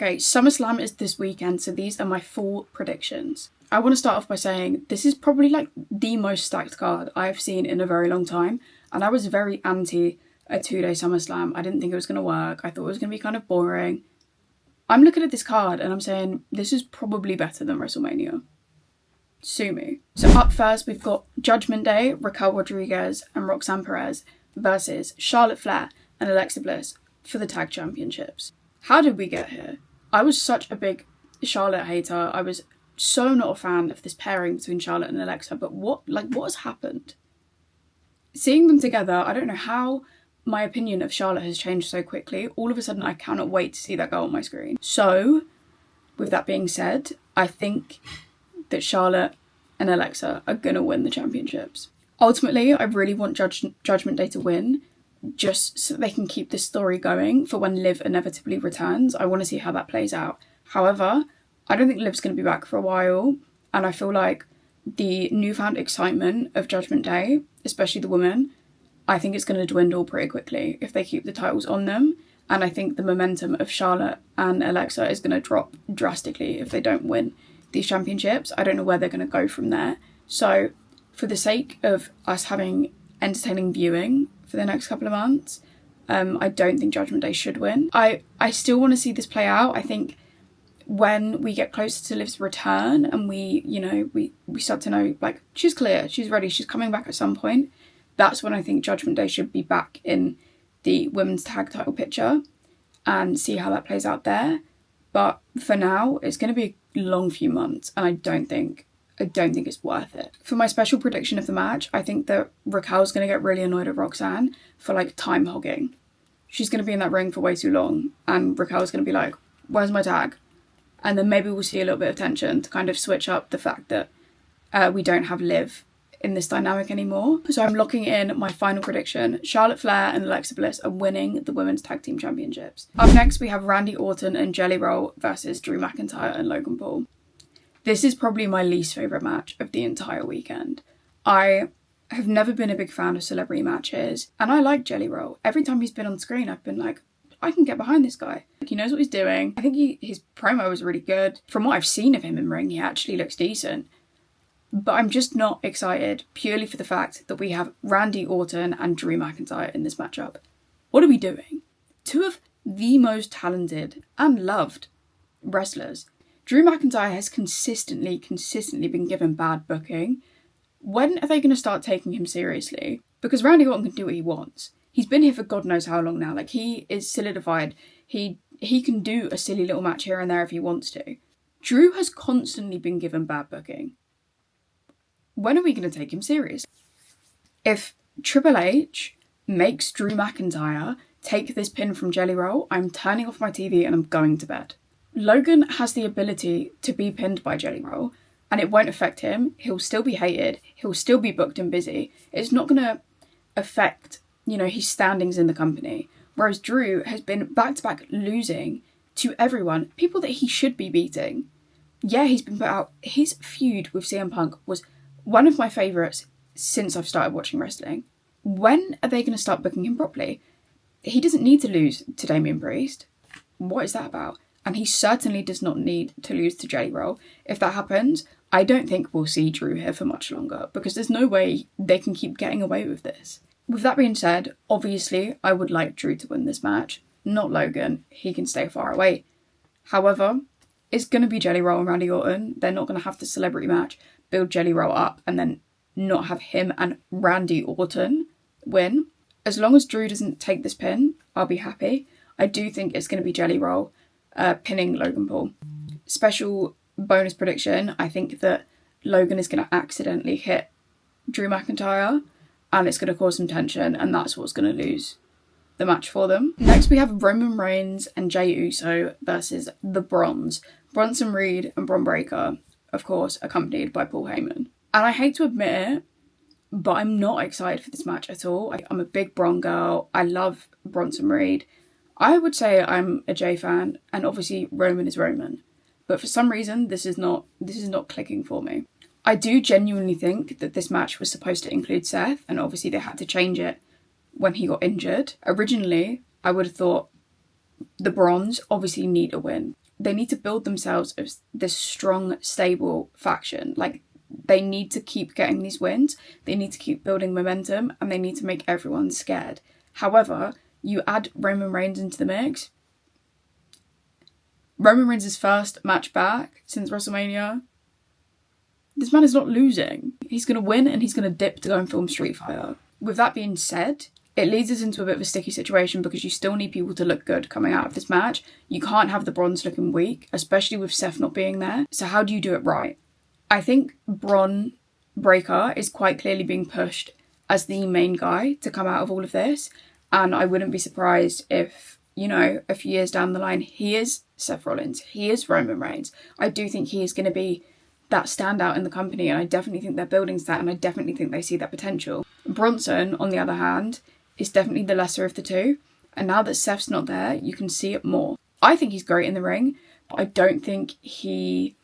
Okay, SummerSlam is this weekend, so these are my full predictions. I want to start off by saying this is probably like the most stacked card I've seen in a very long time, and I was very anti a 2-day SummerSlam. I didn't think it was going to work. I thought it was going to be kind of boring. I'm looking at this card and I'm saying this is probably better than WrestleMania. Sue me. So up first, we've got Judgment Day, Raquel Rodriguez and Roxanne Perez versus Charlotte Flair and Alexa Bliss for the tag championships. How did we get here? I was such a big Charlotte hater. I was so not a fan of this pairing between Charlotte and Alexa, but what has happened? Seeing them together, I don't know how my opinion of Charlotte has changed so quickly. All of a sudden, I cannot wait to see that girl on my screen. So, with that being said, I think that Charlotte and Alexa are going to win the championships. Ultimately, I really want Judgment Day to win, just so they can keep this story going for when Liv inevitably returns. I want to see how that plays out. However, I don't think Liv's going to be back for a while, and I feel like the newfound excitement of Judgment Day, especially the women, I think it's going to dwindle pretty quickly if they keep the titles on them, and I think the momentum of Charlotte and Alexa is going to drop drastically if they don't win these championships. I don't know where they're going to go from there. So, for the sake of us having entertaining viewing for the next couple of months, I don't think Judgment Day should win. I still want to see this play out. I think when we get closer to Liv's return and we start to know, like, she's clear, she's ready, she's coming back at some point, that's when I think Judgment Day should be back in the women's tag title picture and see how that plays out there. But for now, it's going to be a long few months, and I don't think it's worth it. For my special prediction of the match, I think that Raquel's going to get really annoyed at Roxanne for, like, time hogging. She's going to be in that ring for way too long, and Raquel's going to be like, where's my tag? And then maybe we'll see a little bit of tension to kind of switch up the fact that we don't have Liv in this dynamic anymore. So I'm locking in my final prediction. Charlotte Flair and Alexa Bliss are winning the Women's Tag Team Championships. Up next, we have Randy Orton and Jelly Roll versus Drew McIntyre and Logan Paul. This is probably my least favourite match of the entire weekend. I have never been a big fan of celebrity matches, and I like Jelly Roll. Every time he's been on screen, I've been like, I can get behind this guy. He knows what he's doing. I think his promo was really good. From what I've seen of him in ring, he actually looks decent. But I'm just not excited purely for the fact that we have Randy Orton and Drew McIntyre in this matchup. What are we doing? Two of the most talented and loved wrestlers. Drew McIntyre has consistently been given bad booking. When are they going to start taking him seriously? Because Randy Orton can do what he wants. He's been here for God knows how long now. Like, he is solidified. He can do a silly little match here and there if he wants to. Drew has constantly been given bad booking. When are we going to take him serious? If Triple H makes Drew McIntyre take this pin from Jelly Roll, I'm turning off my TV and I'm going to bed. Logan has the ability to be pinned by Jelly Roll, and it won't affect him. He'll still be hated. He'll still be booked and busy. It's not going to affect, his standings in the company. Whereas Drew has been back-to-back losing to everyone, people that he should be beating. Yeah, he's been put out. His feud with CM Punk was one of my favourites since I've started watching wrestling. When are they going to start booking him properly? He doesn't need to lose to Damian Priest. What is that about? And he certainly does not need to lose to Jelly Roll. If that happens, I don't think we'll see Drew here for much longer, because there's no way they can keep getting away with this. With that being said, obviously, I would like Drew to win this match, not Logan. He can stay far away. However, it's going to be Jelly Roll and Randy Orton. They're not going to have the celebrity match, build Jelly Roll up, and then not have him and Randy Orton win. As long as Drew doesn't take this pin, I'll be happy. I do think it's going to be Jelly Roll pinning Logan Paul. Special bonus prediction, I think that Logan is going to accidentally hit Drew McIntyre, and it's going to cause some tension, and that's what's going to lose the match for them. Next, we have Roman Reigns and Jey Uso versus the Bronze. Bronson Reed and Bron Breakker, of course, accompanied by Paul Heyman. And I hate to admit it, but I'm not excited for this match at all. I'm a big Bron girl. I love Bronson Reed. I would say I'm a Jey fan, and obviously Roman is Roman. But for some reason, this is not clicking for me. I do genuinely think that this match was supposed to include Seth, and obviously they had to change it when he got injured. Originally, I would have thought the Bronze obviously need a win. They need to build themselves as this strong, stable faction. Like, they need to keep getting these wins, they need to keep building momentum, and they need to make everyone scared. However, you add Roman Reigns into the mix. Roman Reigns' first match back since WrestleMania. This man is not losing. He's going to win and he's going to dip to go and film Street Fighter. With that being said, it leads us into a bit of a sticky situation because you still need people to look good coming out of this match. You can't have the Bronze looking weak, especially with Seth not being there. So how do you do it right? I think Bron Breakker is quite clearly being pushed as the main guy to come out of all of this. And I wouldn't be surprised if, you know, a few years down the line, he is Seth Rollins, he is Roman Reigns. I do think he is going to be that standout in the company, and I definitely think they're building to that, and I definitely think they see that potential. Bronson, on the other hand, is definitely the lesser of the two, and now that Seth's not there, you can see it more. I think he's great in the ring, but I don't think he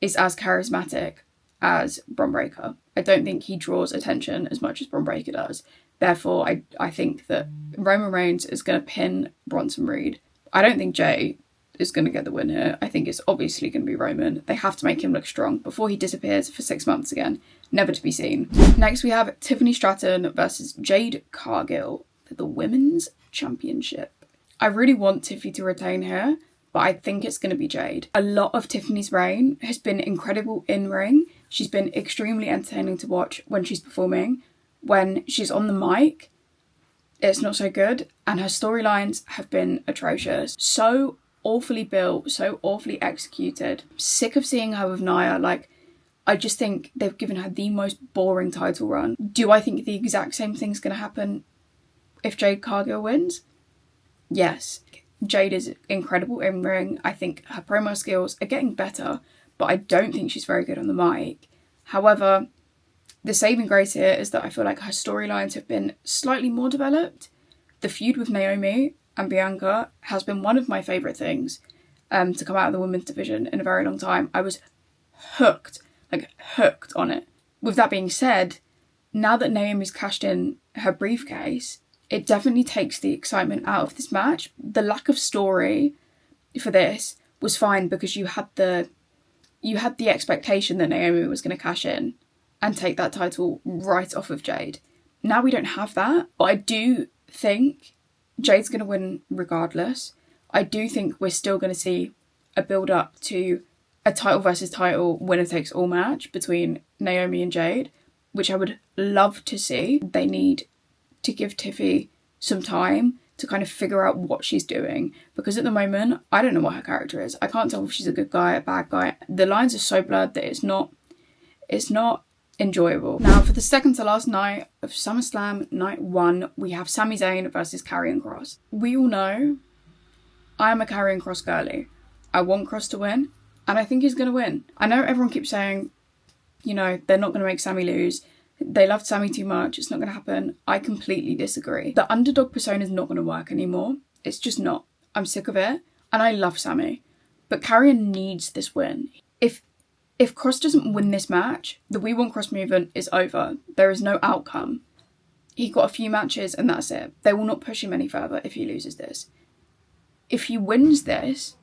is as charismatic as Bron Breakker. I don't think he draws attention as much as Bron Breakker does. Therefore, I think that Roman Reigns is going to pin Bronson Reed. I don't think Jay is going to get the win here. I think it's obviously going to be Roman. They have to make him look strong before he disappears for 6 months again. Never to be seen. Next we have Tiffany Stratton versus Jade Cargill for the Women's Championship. I really want Tiffy to retain here, but I think it's going to be Jade. A lot of Tiffany's reign has been incredible in ring. She's been extremely entertaining to watch when she's performing. When she's on the mic, it's not so good, and her storylines have been atrocious. So awfully built, so awfully executed. Sick of seeing her with Nia. Like, I just think they've given her the most boring title run. Do I think the exact same thing's going to happen if Jade Cargill wins? Yes. Jade is incredible in ring. I think her promo skills are getting better, but I don't think she's very good on the mic. However, the saving grace here is that I feel like her storylines have been slightly more developed. The feud with Naomi and Bianca has been one of my favourite things to come out of the women's division in a very long time. I was hooked on it. With that being said, now that Naomi's cashed in her briefcase, it definitely takes the excitement out of this match. The lack of story for this was fine because you had the expectation that Naomi was going to cash in and take that title right off of Jade. Now we don't have that, but I do think Jade's going to win regardless. I do think we're still going to see a build-up to a title versus title winner-takes-all match between Naomi and Jade, which I would love to see. They need to give Tiffy some time to kind of figure out what she's doing, because at the moment, I don't know what her character is. I can't tell if she's a good guy, a bad guy. The lines are so blurred that it's not enjoyable. Now, for the second to last night of SummerSlam Night 1, we have Sami Zayn versus Karrion Kross. We all know I am a Karrion Kross girly. I want Kross to win, and I think he's going to win. I know everyone keeps saying, you know, they're not going to make Sami lose. They loved Sami too much. It's not going to happen. I completely disagree. The underdog persona is not going to work anymore. It's just not. I'm sick of it, and I love Sami. But Karrion needs this win. If Kross doesn't win this match, the We Want Kross movement is over. There is no outcome. He got a few matches and that's it. They will not push him any further if he loses this. If he wins this,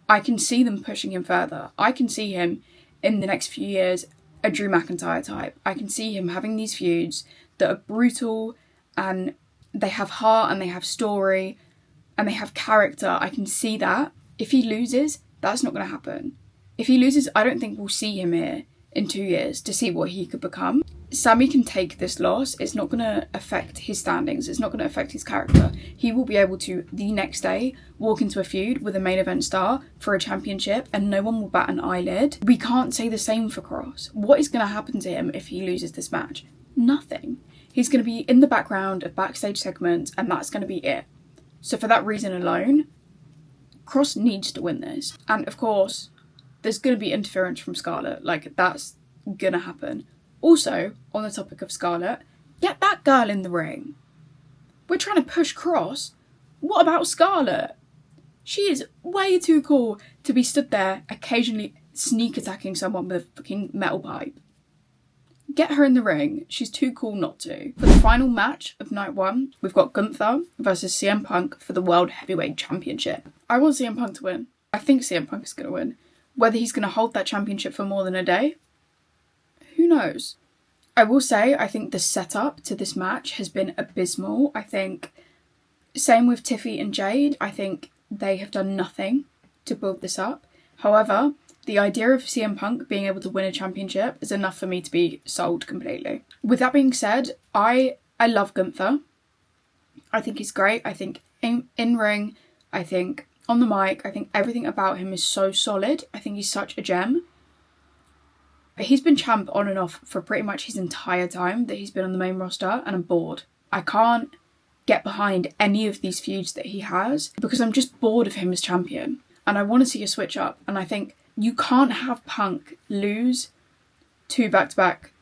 I can see them pushing him further. I can see him in the next few years a Drew McIntyre type. I can see him having these feuds that are brutal and they have heart and they have story and they have character. I can see that. If he loses, that's not going to happen. If he loses, I don't think we'll see him here in 2 years to see what he could become. Sami can take this loss. It's not going to affect his standings. It's not going to affect his character. He will be able to, the next day, walk into a feud with a main event star for a championship and no one will bat an eyelid. We can't say the same for Kross. What is going to happen to him if he loses this match? Nothing. He's going to be in the background of backstage segments and that's going to be it. So for that reason alone, Kross needs to win this. And of course, there's going to be interference from Scarlett. Like, that's going to happen. Also, on the topic of Scarlett, get that girl in the ring. We're trying to push Kross. What about Scarlett? She is way too cool to be stood there occasionally sneak attacking someone with a fucking metal pipe. Get her in the ring. She's too cool not to. For the final match of night 1, we've got Gunther versus CM Punk for the World Heavyweight Championship. I want CM Punk to win. I think CM Punk is going to win. Whether he's going to hold that championship for more than a day, who knows? I will say, I think the setup to this match has been abysmal. I think, same with Tiffy and Jade, I think they have done nothing to build this up. However, the idea of CM Punk being able to win a championship is enough for me to be sold completely. With that being said, I love Gunther. I think he's great. I think in ring, I think on the mic, I think everything about him is so solid. I think he's such a gem. He's been champ on and off for pretty much his entire time that he's been on the main roster, and I'm bored. I can't get behind any of these feuds that he has because I'm just bored of him as champion. And I want to see a switch up. And I think you can't have Punk lose 2 back-to-back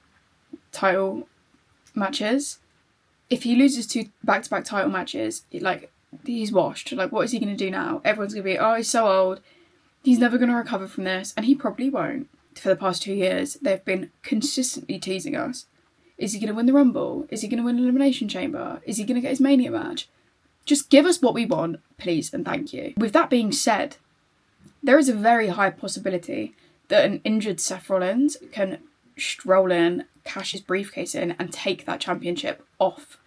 title matches. If he loses 2 back-to-back title matches, he's washed. Like, what is he going to do now? Everyone's going to be, oh, he's so old. He's never going to recover from this. And he probably won't. For the past 2 years, they've been consistently teasing us. Is he going to win the Rumble? Is he going to win an Elimination Chamber? Is he going to get his Mania match? Just give us what we want, please, and thank you. With that being said, there is a very high possibility that an injured Seth Rollins can stroll in, cash his briefcase in, and take that championship off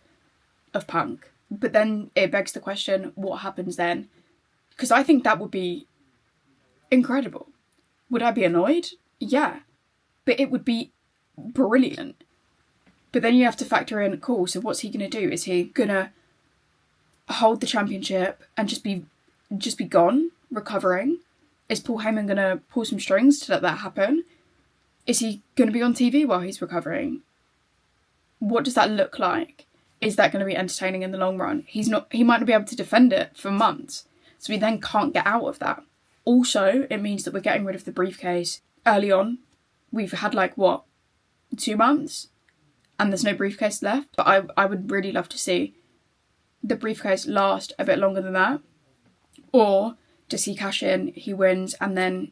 of Punk. But then it begs the question, what happens then? Because I think that would be incredible. Would I be annoyed? Yeah. But it would be brilliant. But then you have to factor in, cool, so what's he going to do? Is he going to hold the championship and just be gone, recovering? Is Paul Heyman going to pull some strings to let that happen? Is he going to be on TV while he's recovering? What does that look like? Is that going to be entertaining in the long run? He might not be able to defend it for months, so he then can't get out of that. Also, it means that we're getting rid of the briefcase early on. We've had 2 months and there's no briefcase left. But I would really love to see the briefcase last a bit longer than that. Or does he cash in, he wins, and then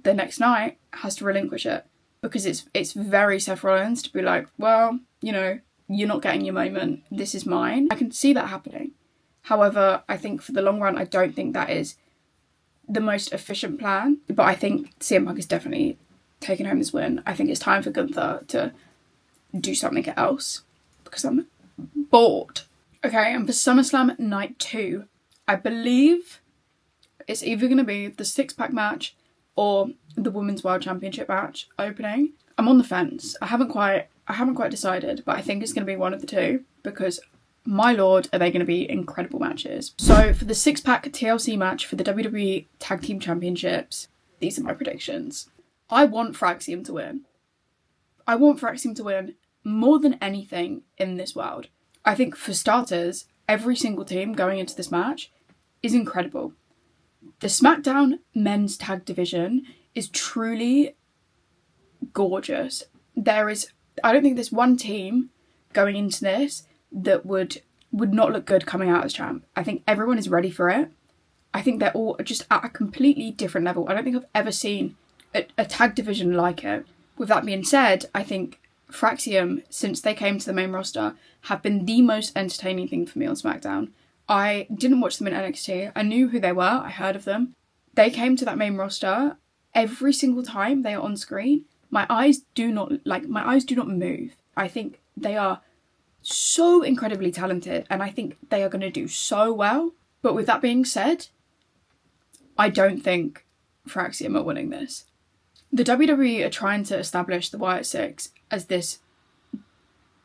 the next night has to relinquish it? Because it's very Seth Rollins to be like, well, you're not getting your moment. This is mine. I can see that happening. However, I think for the long run, I don't think that is the most efficient plan. But I think CM Punk is definitely taking home this win. I think it's time for Gunther to do something else because I'm bored. Okay, and for SummerSlam Night 2, I believe it's either going to be the 6-pack match or the Women's World Championship match opening. I'm on the fence. I haven't quite decided, but I think it's going to be one of the two because, my lord, are they going to be incredible matches. So for the 6-pack TLC match for the WWE Tag Team Championships, these are my predictions. I want Fraxium to win. I want Fraxium to win more than anything in this world. I think for starters, every single team going into this match is incredible. The SmackDown men's tag division is truly gorgeous. I don't think there's one team going into this that would not look good coming out as champ. I think everyone is ready for it. I think they're all just at a completely different level. I don't think I've ever seen a tag division like it. With that being said, I think Fraxium, since they came to the main roster, have been the most entertaining thing for me on SmackDown. I didn't watch them in NXT. I knew who they were. I heard of them. They came to that main roster. Every single time they are on screen, my eyes do not move. I think they are so incredibly talented, and I think they are going to do so well. But with that being said, I don't think Fraxium are winning this. The WWE are trying to establish the Wyatt Six as this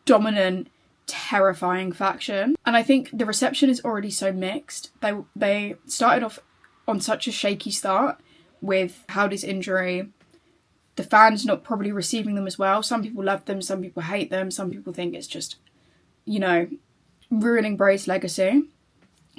dominant, terrifying faction, and I think the reception is already so mixed. They started off on such a shaky start with Howdy's injury. The fans not probably receiving them as well. Some people love them, some people hate them, some people think it's just, ruining Bray's legacy.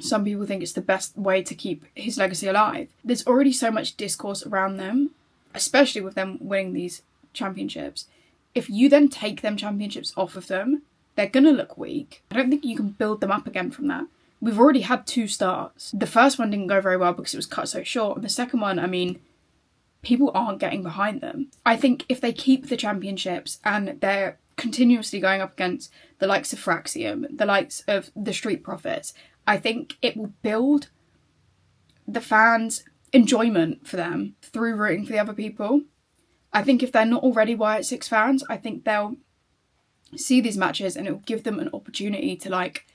Some people think it's the best way to keep his legacy alive. There's already so much discourse around them, especially with them winning these championships. If you then take them championships off of them, they're going to look weak. I don't think you can build them up again from that. We've already had 2 starts. The first one didn't go very well because it was cut so short. And the second one, people aren't getting behind them. I think if they keep the championships and they're continuously going up against the likes of Fraxium, the likes of the Street Profits, I think it will build the fans' enjoyment for them through rooting for the other people. I think if they're not already Wyatt Six fans, I think they'll see these matches and it will give them an opportunity to like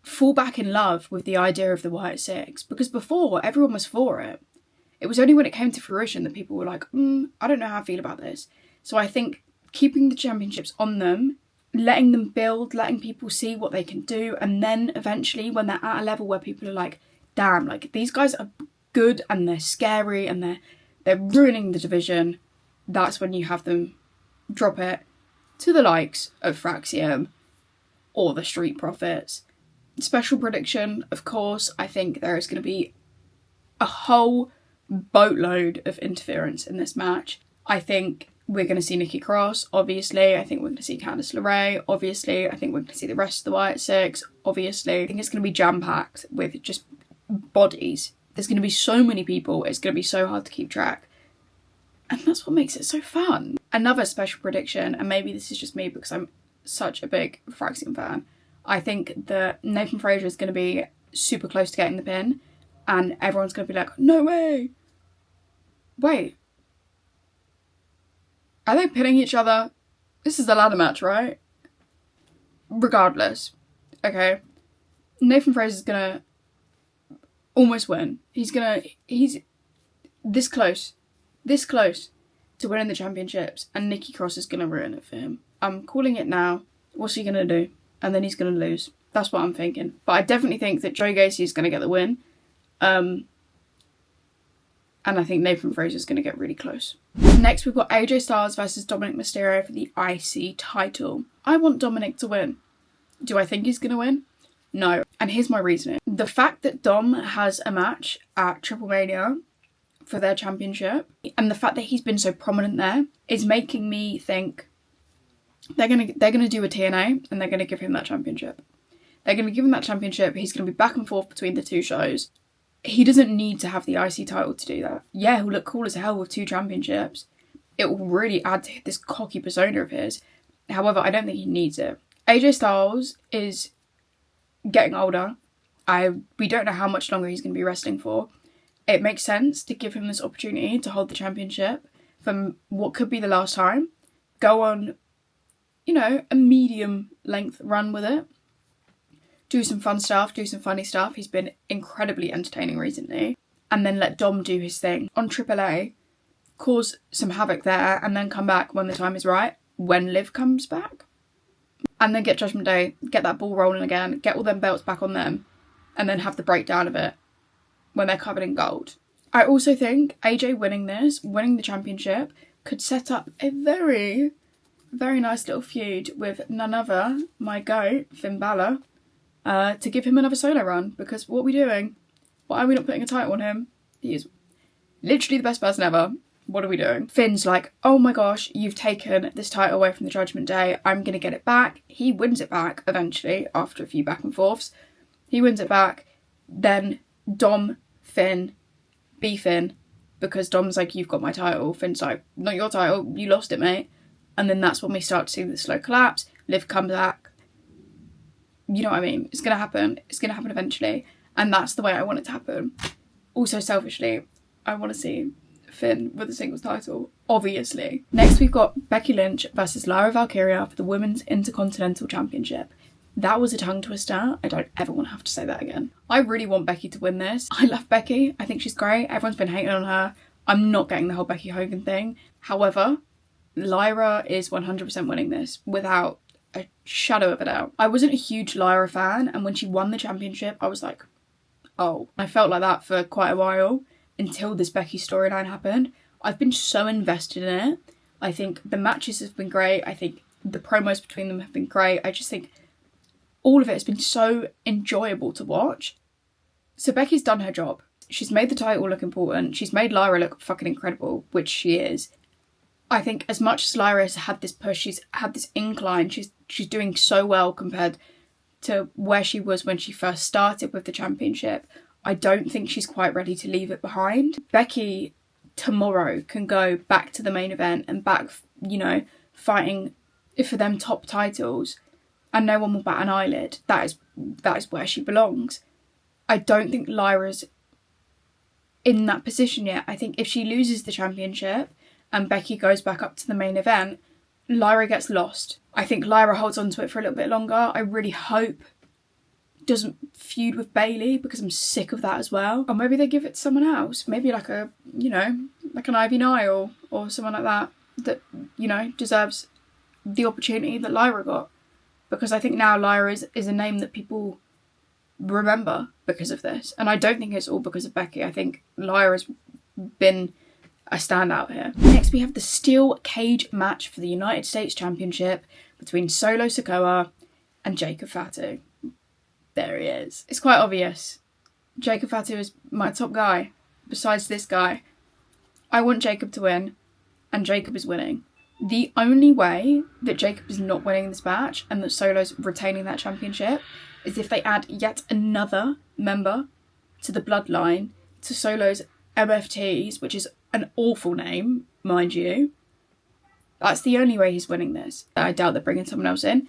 fall back in love with the idea of the Wyatt Six, because before everyone was for it. It was only when it came to fruition that people were like, I don't know how I feel about this. So I think keeping the championships on them, letting them build, letting people see what they can do, and then eventually when they're at a level where people are like, damn, like these guys are good and they're scary and they're ruining the division, that's when you have them drop it to the likes of Fraxium or the Street Profits. Special prediction, of course, I think there is going to be a whole boatload of interference in this match. I think we're going to see Nikki Cross, obviously. I think we're going to see Candice LeRae, obviously. I think we're going to see the rest of the Wyatt Six, obviously. I think it's going to be jam-packed with just bodies. There's going to be so many people, it's going to be so hard to keep track. And that's what makes it so fun. Another special prediction, and maybe this is just me because I'm such a big Fraxium fan, I think that Nathan Fraser is going to be super close to getting the pin, and everyone's going to be like, no way! Wait. Are they pinning each other? This is a ladder match, right? Regardless. Okay. Nathan Fraser's gonna almost win. He's this close to winning the championships, and Nikki Cross is gonna ruin it for him. I'm calling it now. What's he gonna do? And then he's gonna lose. That's what I'm thinking. But I definitely think that Joe Gacy is gonna get the win. And I think Nathan Fraser's going to get really close. Next, we've got AJ Styles versus Dominic Mysterio for the IC title. I want Dominic to win. Do I think he's going to win? No. And here's my reasoning. The fact that Dom has a match at Triple Mania for their championship, and the fact that he's been so prominent there, is making me think they're gonna do a TNA and they're going to give him that championship. They're going to give him that championship. He's going to be back and forth between the two shows. He doesn't need to have the IC title to do that. Yeah, he'll look cool as hell with 2 championships. It will really add to this cocky persona of his. However, I don't think he needs it. AJ Styles is getting older. We don't know how much longer he's going to be wrestling for. It makes sense to give him this opportunity to hold the championship from what could be the last time. Go on, a medium length run with it. Do some fun stuff, do some funny stuff. He's been incredibly entertaining recently. And then let Dom do his thing on AAA, cause some havoc there, and then come back when the time is right, when Liv comes back. And then get Judgment Day, get that ball rolling again, get all them belts back on them, and then have the breakdown of it when they're covered in gold. I also think AJ winning the championship, could set up a very, very nice little feud with none other, my goat, Finn Balor, to give him another solo run, because what are we doing? Why are we not putting a title on him? He is literally the best person ever. What are we doing? Finn's like, oh my gosh, you've taken this title away from the Judgment Day. I'm going to get it back. He wins it back eventually after a few back and forths. He wins it back. Then Dom, Finn, Finn, because Dom's like, you've got my title. Finn's like, not your title. You lost it, mate. And then that's when we start to see the slow collapse. Liv comes back. You know what I mean? It's going to happen. It's going to happen eventually. And that's the way I want it to happen. Also, selfishly, I want to see Finn with a singles title, obviously. Next, we've got Becky Lynch versus Lyra Valkyria for the Women's Intercontinental Championship. That was a tongue twister. I don't ever want to have to say that again. I really want Becky to win this. I love Becky. I think she's great. Everyone's been hating on her. I'm not getting the whole Becky Hogan thing. However, Lyra is 100% winning this without a shadow of a doubt. I wasn't a huge Lyra fan, and when she won the championship, I was like, oh. I felt like that for quite a while until this Becky storyline happened. I've been so invested in it. I think the matches have been great. I think the promos between them have been great. I just think all of it has been so enjoyable to watch. So Becky's done her job. She's made the title look important. She's made Lyra look fucking incredible, which she is. I think as much as Lyra has had this push, she's had this incline, she's doing so well compared to where she was when she first started with the championship. I don't think she's quite ready to leave it behind. Becky tomorrow can go back to the main event and back, fighting for them top titles and no one will bat an eyelid, that is where she belongs. I don't think Lyra's in that position yet. I think if she loses the championship and Becky goes back up to the main event, Lyra gets lost. I think Lyra holds on to it for a little bit longer. I really hope doesn't feud with Bayley, because I'm sick of that as well. Or maybe they give it to someone else. Maybe like a, like an Ivy Nile or someone like that, deserves the opportunity that Lyra got. Because I think now Lyra is a name that people remember because of this. And I don't think it's all because of Becky. I think Lyra's been a standout here. Next, we have the steel cage match for the United States Championship between Solo Sikoa and Jacob Fatu. There he is. It's quite obvious. Jacob Fatu is my top guy, besides this guy. I want Jacob to win, and Jacob is winning. The only way that Jacob is not winning this match and that Solo's retaining that championship is if they add yet another member to the bloodline, to Solo's MFTs, which is an awful name, mind you. That's the only way he's winning this. I doubt they're bringing someone else in.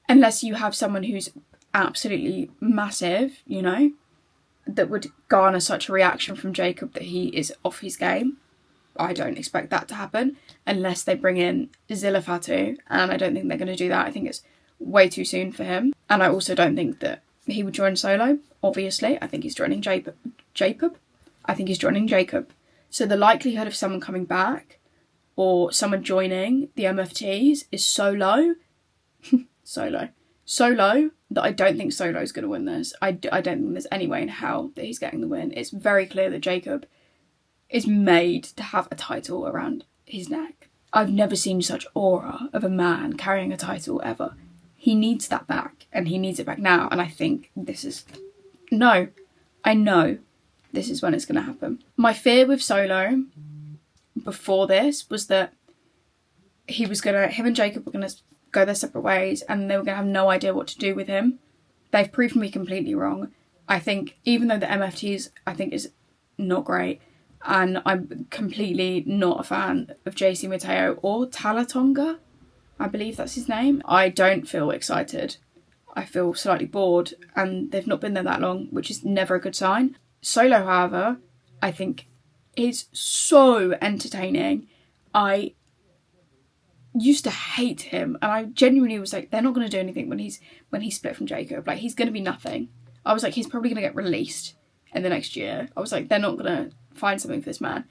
Unless you have someone who's absolutely massive, that would garner such a reaction from Jacob that he is off his game. I don't expect that to happen unless they bring in Zilla Fatu, and I don't think they're going to do that. I think it's way too soon for him. And I also don't think that he would join Solo, obviously. I think he's joining Jacob? I think he's joining Jacob. So the likelihood of someone coming back or someone joining the MFTs is so low. So low that I don't think Solo's going to win this. I don't think there's any way in hell that he's getting the win. It's very clear that Jacob is made to have a title around his neck. I've never seen such aura of a man carrying a title ever. He needs that back, and he needs it back now, and I think this is... No, I know this is when it's going to happen. My fear with Solo before this was that him and Jacob were going to go their separate ways and they were going to have no idea what to do with him. They've proven me completely wrong. I think even though the MFTs I think is not great, and I'm completely not a fan of JC Mateo or Talatonga, I believe that's his name, I don't feel excited. I feel slightly bored, and they've not been there that long, which is never a good sign. Solo, however, I think is so entertaining. I used to hate him, and I genuinely was like, they're not going to do anything when he split from Jacob. Like, he's going to be nothing. I was like, he's probably going to get released in the next year. I was like, they're not going to find something for this man.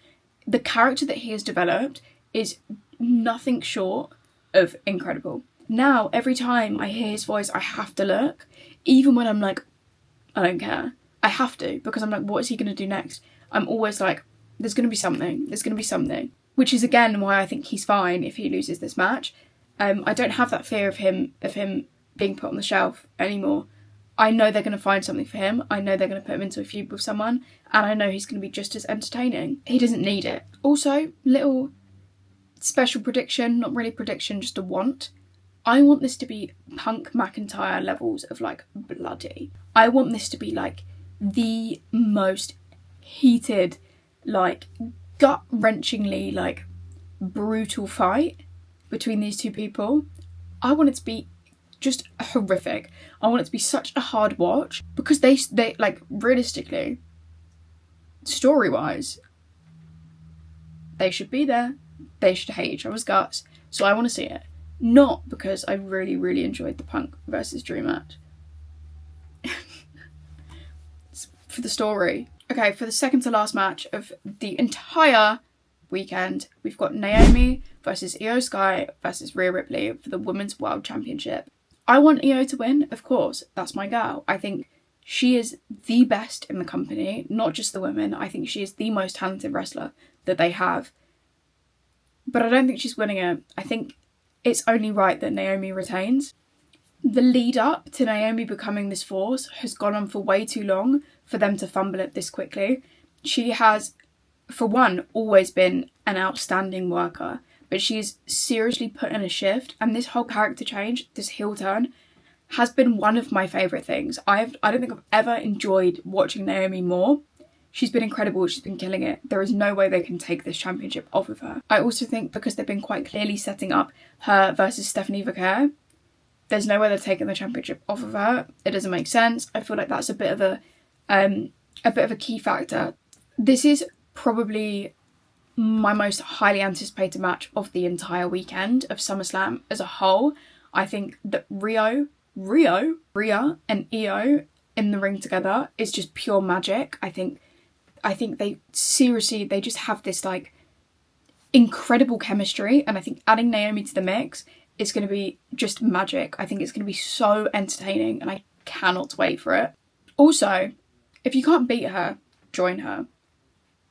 The character that he has developed is nothing short of incredible. Now, every time I hear his voice, I have to look, even when I'm like, I don't care. I have to, because I'm like, what is he going to do next? I'm always like, there's going to be something. Which is again why I think he's fine if he loses this match. I don't have that fear of him being put on the shelf anymore. I know they're going to find something for him. I know they're going to put him into a feud with someone, and I know he's going to be just as entertaining. He doesn't need it. Also, little special prediction, not really prediction, just a want. I want this to be Punk McIntyre levels of like bloody. I want this to be like the most heated, like gut-wrenchingly like brutal fight between these two people. I want it to be just horrific. I want it to be such a hard watch, because they like, realistically, story-wise, they should be there. They should hate each other's guts. So I want to see it. Not because I really, really enjoyed the Punk versus Drew match. It's for the story. Okay, for the second to last match of the entire weekend, we've got Naomi versus Io Sky versus Rhea Ripley for the Women's World Championship. I want Io to win, of course. That's my girl. I think she is the best in the company, not just the women. I think she is the most talented wrestler that they have. But I don't think she's winning it. I think it's only right that Naomi retains. The lead up to Naomi becoming this force has gone on for way too long for them to fumble it this quickly. She has, for one, always been an outstanding worker, but she's seriously put in a shift, and this whole character change, this heel turn, has been one of my favourite things. I don't think I've ever enjoyed watching Naomi more. She's been incredible. She's been killing it. There is no way they can take this championship off of her. I also think because they've been quite clearly setting up her versus Stephanie Vercaer, there's no way they're taking the championship off of her. It doesn't make sense. I feel like that's a bit of a key factor. This is probably my most highly anticipated match of the entire weekend of SummerSlam as a whole. I think that Rhea and Io in the ring together is just pure magic. I think they just have this like incredible chemistry, and I think adding Naomi to the mix is going to be just magic. I think it's going to be so entertaining, and I cannot wait for it. Also, if you can't beat her, join her.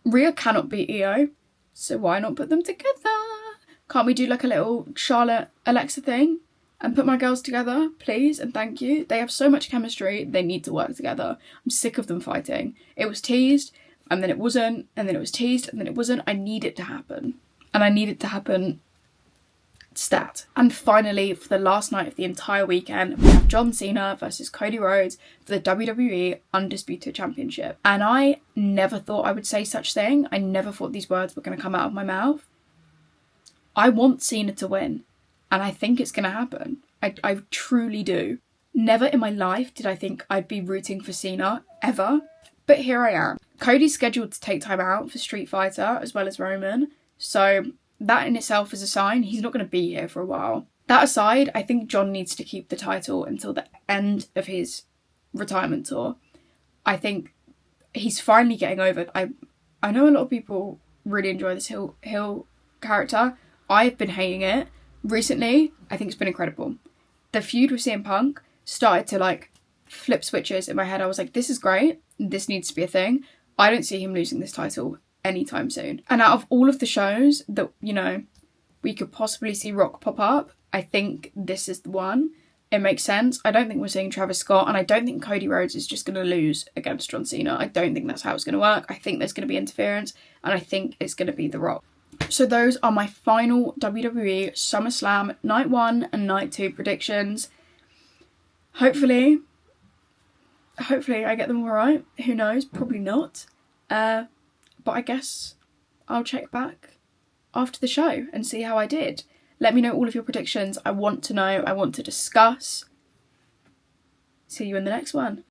Rhea cannot beat Io, so why not put them together? Can't we do like a little Charlotte Alexa thing and put my girls together, please and thank you? They have so much chemistry, they need to work together. I'm sick of them fighting. It was teased, and then it wasn't, and then it was teased, and then it wasn't. I need it to happen. And I need it to happen stat. And finally, for the last night of the entire weekend, we have John Cena versus Cody Rhodes for the WWE Undisputed Championship. And I never thought I would say such thing. I never thought these words were going to come out of my mouth. I want Cena to win, and I think it's going to happen. I truly do. Never in my life did I think I'd be rooting for Cena, ever. But here I am. Cody's scheduled to take time out for Street Fighter as well as Roman, so that in itself is a sign he's not going to be here for a while. That aside, I think John needs to keep the title until the end of his retirement tour. I think he's finally getting over. I know a lot of people really enjoy this Hill character. I've been hating it. Recently, I think it's been incredible. The feud with CM Punk started to like flip switches in my head. I was like, this is great. This needs to be a thing. I don't see him losing this title anytime soon. And out of all of the shows that, you know, we could possibly see Rock pop up, I think this is the one. It makes sense. I don't think we're seeing Travis Scott, and I don't think Cody Rhodes is just going to lose against John Cena. I don't think that's how it's going to work. I think there's going to be interference, and I think it's going to be The Rock. So those are my final WWE SummerSlam Night 1 and Night 2 predictions. Hopefully I get them all right. Who knows? Probably not. But I guess I'll check back after the show and see how I did. Let me know all of your predictions. I want to know. I want to discuss. See you in the next one.